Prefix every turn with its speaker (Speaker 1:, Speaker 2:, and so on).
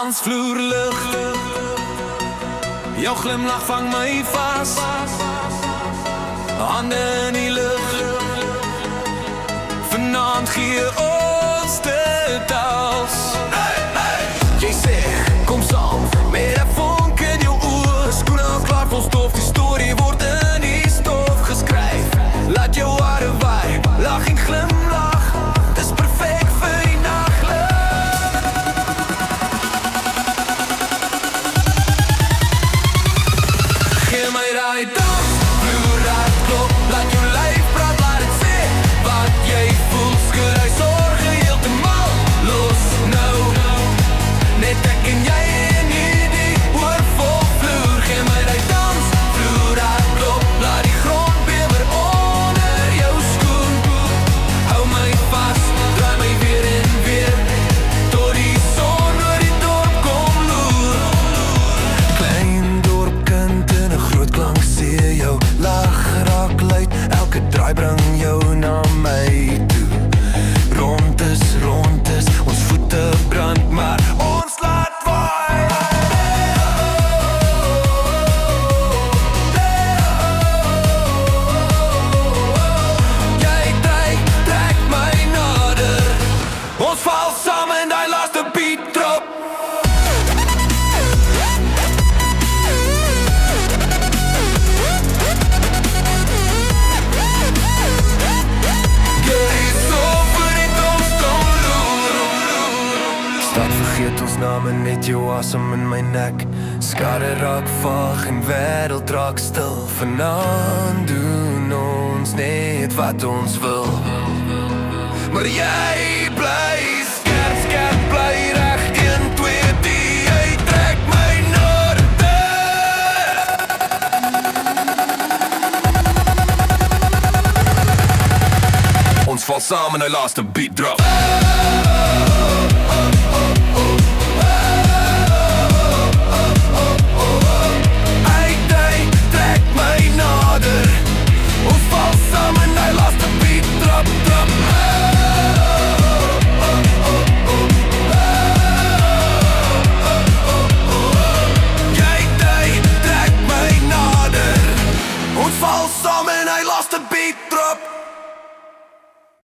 Speaker 1: dansvloerlig. Jou glimlach vang my vas, hande in die lug. Vanaand gee ons dit als. Jy sê, kom saam, met 'n vonk in jou oë. Skoene al klaar vol stof, die storie word in die stof geskryf. Laat jou hare waai, lach en glimlach. Dis perfek vir die naglig. Gee my daai dansvloer, laat klop, laat jou lyf praat, laat dit sê wat jy voel. Skud hy sorge heeltemal los nou. Net ek en jy en hierdie oorvol vloer. Gee my daai dansvloer, laat klop, laat die grond bewer onder jou skoen. Hou my vas, draai my weer en weer, tot die son oor die dorp kom loer. Klein dorpkind in 'n groot klank see, jou lag raak luid, elke draai bring jou na my toe. Rond is, ons voete brand, maar ons laat waai. Jy trek my nader, ons val saam in die laaste beat drop. Stad vergeet ons name, net jou asem in my nek. Skade raak vaag en wêreld raak stil. Vanaand doen ons net wat ons wil. Maar jy bly skerp, bly reg. 1, 2, 3, jy trek my nader. Ons val saam in die laaste beat drop.